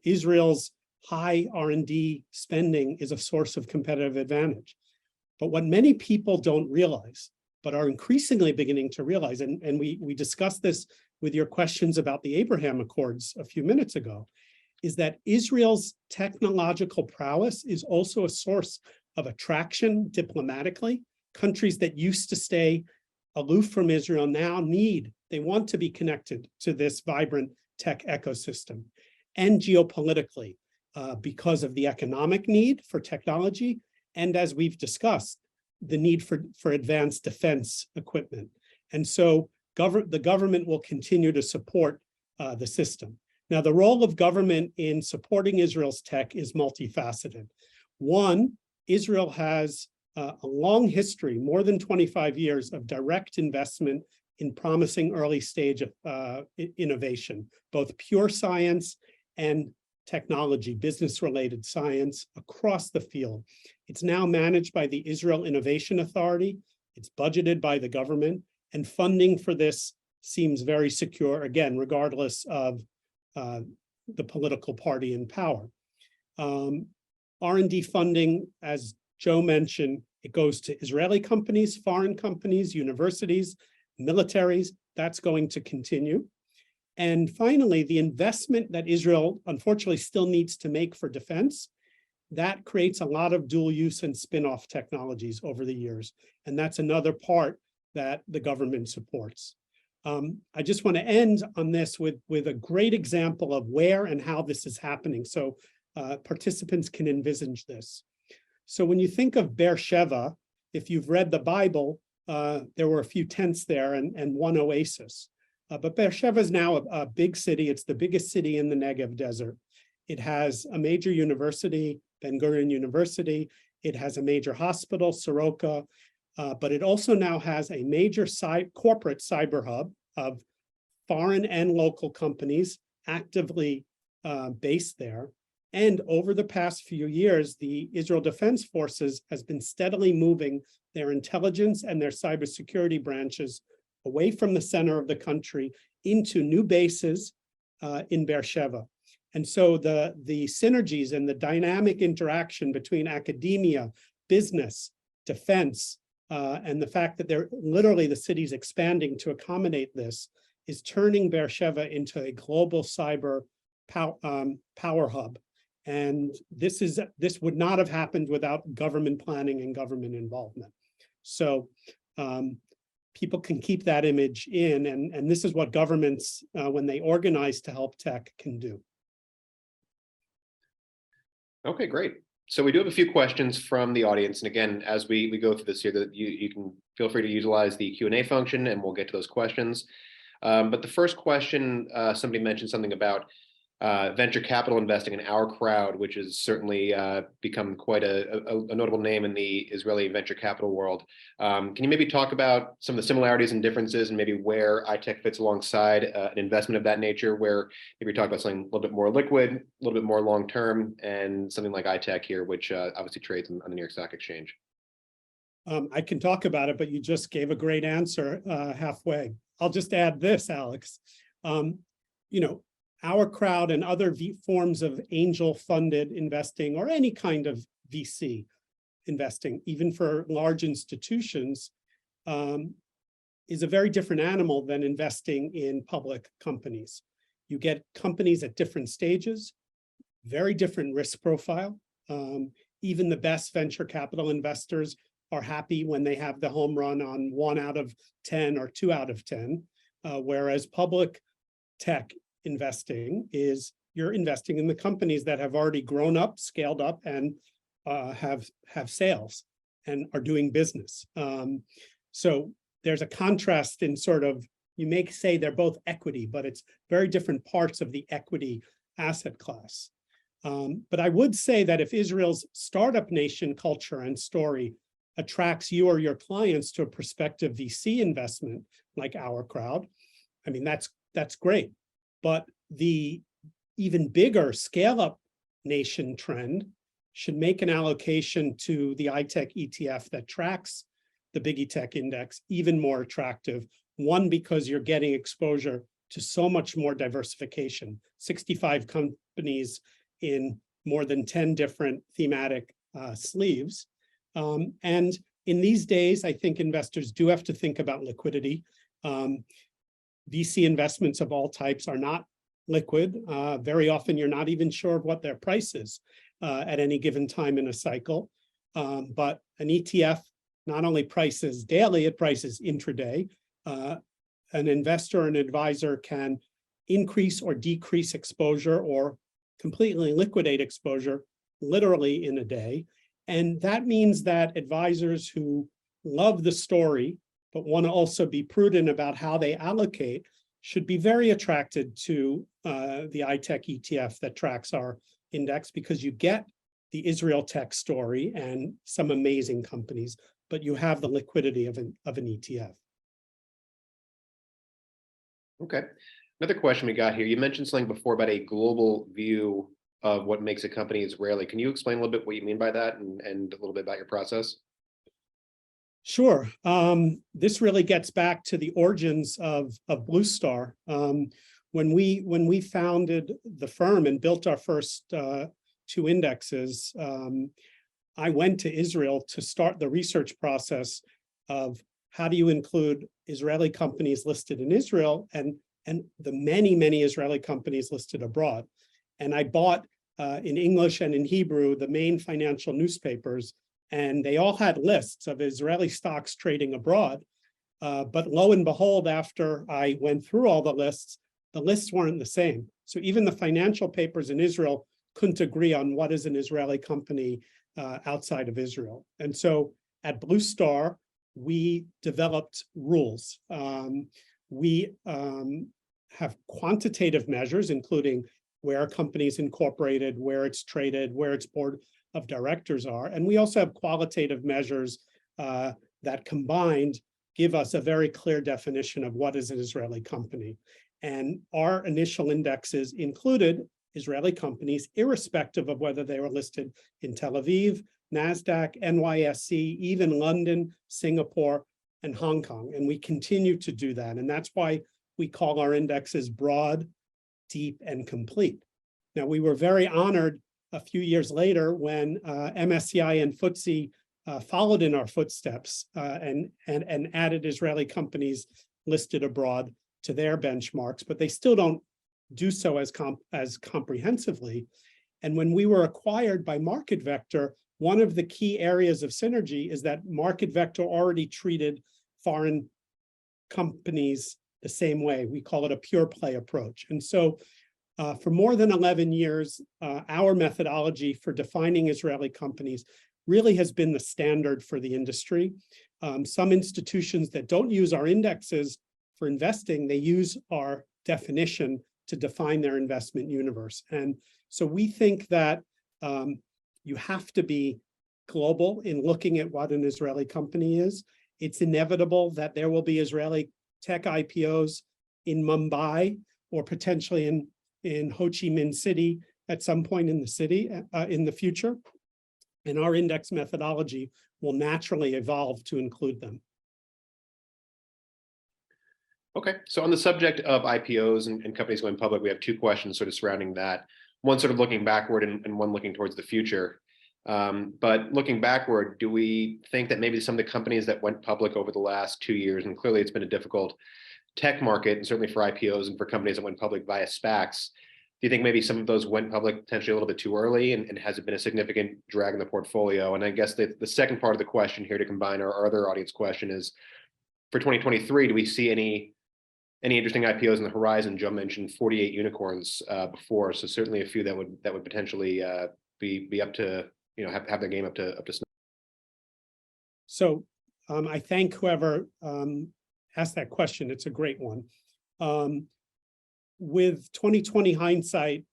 Israel's high R&D spending is a source of competitive advantage. But what many people don't realize, but are increasingly beginning to realize, and we discussed this with your questions about the Abraham Accords a few minutes ago, is that Israel's technological prowess is also a source of attraction diplomatically. Countries that used to stay aloof from Israel now they want to be connected to this vibrant tech ecosystem. And geopolitically, because of the economic need for technology, and as we've discussed, the need for advanced defense equipment. And so the government will continue to support the system. Now, the role of government in supporting Israel's tech is multifaceted. One, Israel has a long history, more than 25 years, of direct investment in promising early stage of innovation, both pure science and technology, business-related science across the field. It's now managed by the Israel Innovation Authority. It's budgeted by the government, and funding for this seems very secure, again, regardless of the political party in power. R&D funding, as Joe mentioned, it goes to Israeli companies, foreign companies, universities, militaries. That's going to continue. And finally, the investment that Israel unfortunately still needs to make for defense that creates a lot of dual use and spin-off technologies over the years. And that's another part that the government supports. I just want to end on this with a great example of where and how this is happening, so participants can envisage this. So when you think of Beersheba, if you've read the Bible, there were a few tents there and one oasis. But Beersheba is now a big city. It's the biggest city in the Negev desert. It has a major university, Ben Gurion University. It has a major hospital, Soroka, but it also now has a major corporate cyber hub of foreign and local companies actively based there. And over the past few years, the Israel Defense Forces has been steadily moving their intelligence and their cybersecurity branches away from the center of the country into new bases in Beersheba. And so the synergies and the dynamic interaction between academia, business, defense, and the fact that they're literally the city's expanding to accommodate this is turning Beersheba into a global cyber power hub. And this would not have happened without government planning and government involvement. So people can keep that image in, and this is what governments, when they organize to help tech, can do. Okay, great. So we do have a few questions from the audience. And again, as we go through this here, that you can feel free to utilize the Q&A function and we'll get to those questions. But the first question, somebody mentioned something about venture capital investing in our crowd, which has certainly become quite a notable name in the Israeli venture capital world. Can you maybe talk about some of the similarities and differences and maybe where ITEQ fits alongside an investment of that nature, where maybe talk about something a little bit more liquid, a little bit more long-term, and something like ITEQ here, which obviously trades on the New York Stock Exchange? I can talk about it, but you just gave a great answer halfway. I'll just add this, Alex. Our crowd and other forms of angel-funded investing or any kind of VC investing, even for large institutions, is a very different animal than investing in public companies. You get companies at different stages, very different risk profile. Even the best venture capital investors are happy when they have the home run on 1 out of 10 or 2 out of 10, whereas public tech investing is you're investing in the companies that have already grown up, scaled up, and have sales and are doing business. So there's a contrast in sort of, you may say they're both equity, but it's very different parts of the equity asset class. But I would say that if Israel's startup nation culture and story attracts you or your clients to a prospective VC investment like our crowd, I mean, that's great. But the even bigger scale-up nation trend should make an allocation to the ITEQ ETF that tracks the Big ETEQ index even more attractive. One, because you're getting exposure to so much more diversification, 65 companies in more than 10 different thematic sleeves. And in these days, I think investors do have to think about liquidity. VC investments of all types are not liquid. Very often, you're not even sure of what their price is at any given time in a cycle. But an ETF not only prices daily, it prices intraday. An investor or an advisor can increase or decrease exposure or completely liquidate exposure literally in a day. And that means that advisors who love the story but want to also be prudent about how they allocate should be very attracted to the ITEQ ETF that tracks our index, because you get the Israel tech story and some amazing companies, but you have the liquidity of an ETF. Okay. Another question we got here. You mentioned something before about a global view of what makes a company Israeli. Can you explain a little bit what you mean by that and a little bit about your process? Sure. This really gets back to the origins of Blue Star. When we founded the firm and built our first 2 indexes, I went to Israel to start the research process of how do you include Israeli companies listed in Israel and the many, many Israeli companies listed abroad. And I bought in English and in Hebrew, the main financial newspapers, and they all had lists of Israeli stocks trading abroad. But lo and behold, after I went through all the lists weren't the same. So even the financial papers in Israel couldn't agree on what is an Israeli company outside of Israel. And so at Blue Star, we developed rules. We have quantitative measures, including where a company is incorporated, where it's traded, where its board of directors are. And we also have qualitative measures that combined give us a very clear definition of what is an Israeli company. And our initial indexes included Israeli companies, irrespective of whether they were listed in Tel Aviv, NASDAQ, NYSE, even London, Singapore, and Hong Kong. And we continue to do that. And that's why we call our indexes broad, deep, and complete. Now, we were very honored a few years later when MSCI and FTSE followed in our footsteps and added Israeli companies listed abroad to their benchmarks, but they still don't do so as comprehensively. And when we were acquired by Market Vector, one of the key areas of synergy is that Market Vector already treated foreign companies the same way. We call it a pure play approach. And so for more than 11 years, our methodology for defining Israeli companies really has been the standard for the industry. Some institutions that don't use our indexes for investing, they use our definition to define their investment universe. And so we think that you have to be global in looking at what an Israeli company is. It's inevitable that there will be Israeli tech IPOs in Mumbai or potentially in Ho Chi Minh City at some point in the future. And our index methodology will naturally evolve to include them. Okay, so on the subject of IPOs and companies going public, we have two questions sort of surrounding that. One sort of looking backward and one looking towards the future. But looking backward, do we think that maybe some of the companies that went public over the last 2 years, and clearly it's been a difficult tech market, and certainly for IPOs and for companies that went public via SPACs, do you think maybe some of those went public potentially a little bit too early, and has it been a significant drag in the portfolio? And I guess the second part of the question here to combine our other audience question is, for 2023, do we see any interesting IPOs in the horizon? Joe mentioned 48 unicorns before, so certainly a few that would potentially be up to, have their game up to snuff. So I thank whoever asked that question. It's a great one. With 2020 hindsight,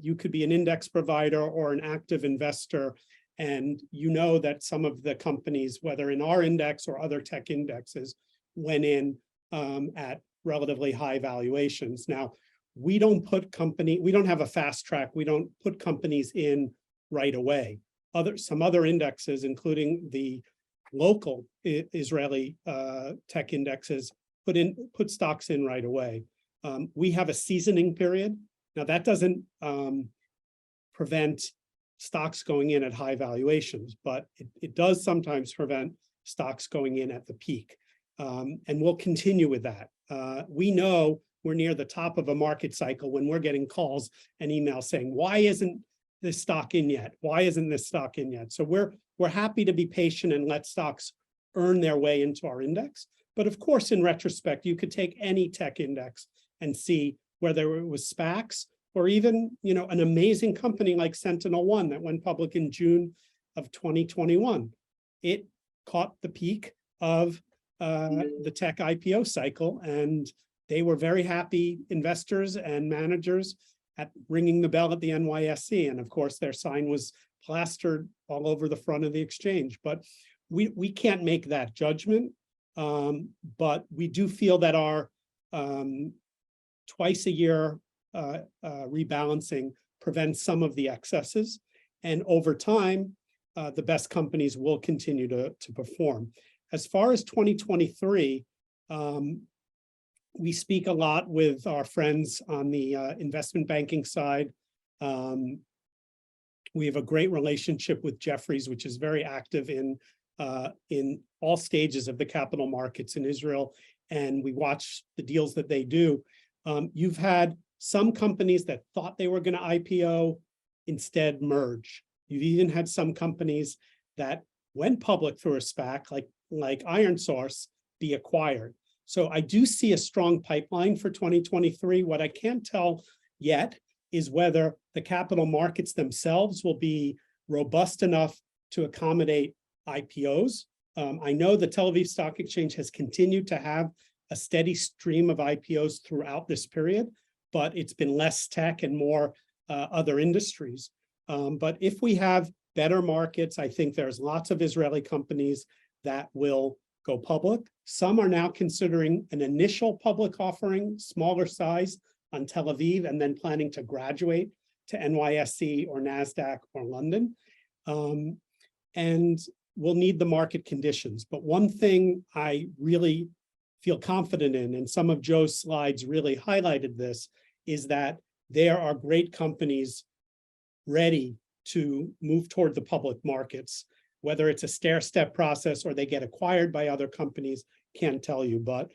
you could be an index provider or an active investor, and you know that some of the companies, whether in our index or other tech indexes, went in at relatively high valuations. Now, we don't have a fast track. We don't put companies in right away. Some other indexes, including the local Israeli tech indexes, put stocks in right away. We have a seasoning period. Now, that doesn't prevent stocks going in at high valuations, but it does sometimes prevent stocks going in at the peak. And we'll continue with that. We know we're near the top of a market cycle when we're getting calls and emails saying, why isn't this stock in yet? Why isn't this stock in yet? So we're happy to be patient and let stocks earn their way into our index. But of course, in retrospect, you could take any tech index and see whether it was SPACs or even, an amazing company like SentinelOne that went public in June of 2021. It caught the peak of the tech IPO cycle, and they were very happy investors and managers at ringing the bell at the NYSE. And of course, their sign was plastered all over the front of the exchange. But we can't make that judgment. But we do feel that our twice a year rebalancing prevents some of the excesses. And over time, the best companies will continue to perform. As far as 2023, we speak a lot with our friends on the investment banking side. We have a great relationship with Jefferies, which is very active in all stages of the capital markets in Israel, and we watch the deals that they do. You've had some companies that thought they were going to IPO instead merge. You've even had some companies that went public through a SPAC, like IronSource, be acquired. So I do see a strong pipeline for 2023. What I can't tell yet is whether the capital markets themselves will be robust enough to accommodate IPOs. I know the Tel Aviv Stock Exchange has continued to have a steady stream of IPOs throughout this period, but it's been less tech and more other industries. But if we have better markets, I think there's lots of Israeli companies that will go public. Some are now considering an initial public offering, smaller size on Tel Aviv, and then planning to graduate to NYSE or NASDAQ or London. And we'll need the market conditions. But one thing I really feel confident in, and some of Joe's slides really highlighted this, is that there are great companies ready to move toward the public markets, whether it's a stair-step process or they get acquired by other companies, can't tell you. But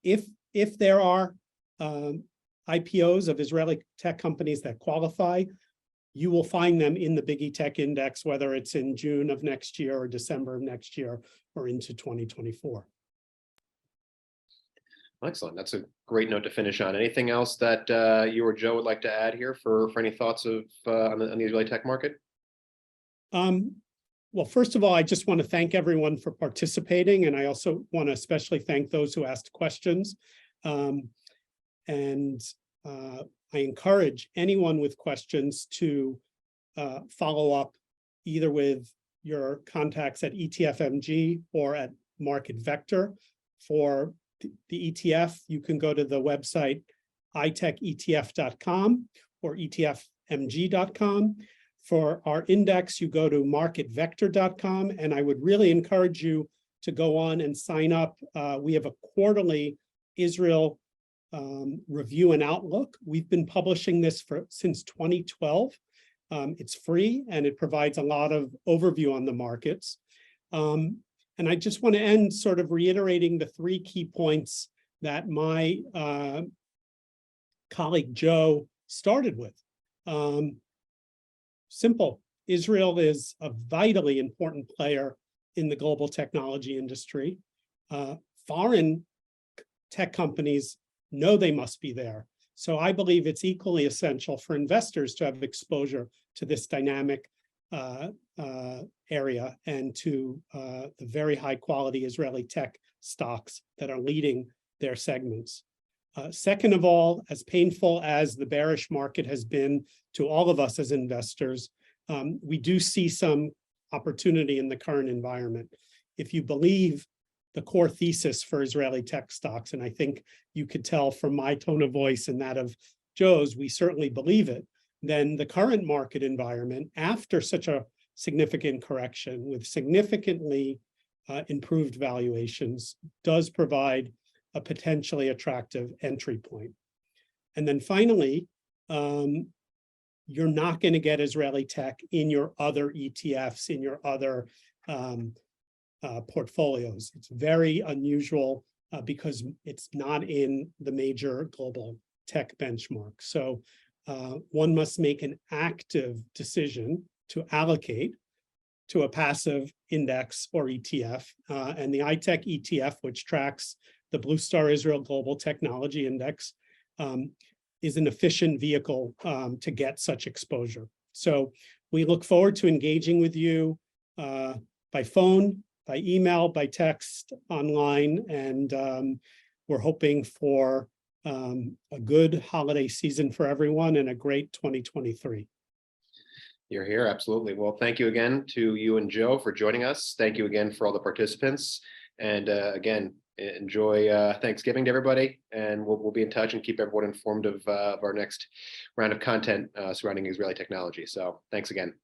if there are IPOs of Israeli tech companies that qualify, you will find them in the Big ETEQ index, whether it's in June of next year or December of next year or into 2024. Excellent. That's a great note to finish on. Anything else that you or Joe would like to add here for any thoughts of on the Israeli tech market? Well, first of all, I just want to thank everyone for participating, and I also want to especially thank those who asked questions. I encourage anyone with questions to follow up either with your contacts at ETFMG or at Market Vector. For the ETF, you can go to the website ITEQetf.com or ETFMG.com. For our index, you go to marketvector.com, and I would really encourage you to go on and sign up. We have a quarterly Israel review and outlook. We've been publishing this since 2012. It's free and it provides a lot of overview on the markets. And I just want to end sort of reiterating the three key points that my colleague Joe started with. Simple. Israel is a vitally important player in the global technology industry. Foreign tech companies know they must be there. So I believe it's equally essential for investors to have exposure to this dynamic area and to the very high quality Israeli tech stocks that are leading their segments. Second of all, as painful as the bearish market has been to all of us as investors, we do see some opportunity in the current environment. If you believe the core thesis for Israeli tech stocks, and I think you could tell from my tone of voice and that of Joe's, we certainly believe it, then the current market environment, after such a significant correction with significantly improved valuations, does provide a potentially attractive entry point. And then finally, you're not going to get Israeli tech in your other ETFs, in your other portfolios. It's very unusual because it's not in the major global tech benchmark. So one must make an active decision to allocate to a passive index or ETF. And the ITEQ ETF, which tracks the Blue Star Israel Global Technology Index, is an efficient vehicle to get such exposure. So we look forward to engaging with you by phone, by email, by text, online, and we're hoping for a good holiday season for everyone and a great 2023. You're here, absolutely. Well, thank you again to you and Joe for joining us. Thank you again for all the participants. And again, enjoy Thanksgiving to everybody. And we'll be in touch and keep everyone informed of our next round of content surrounding Israeli technology. So thanks again.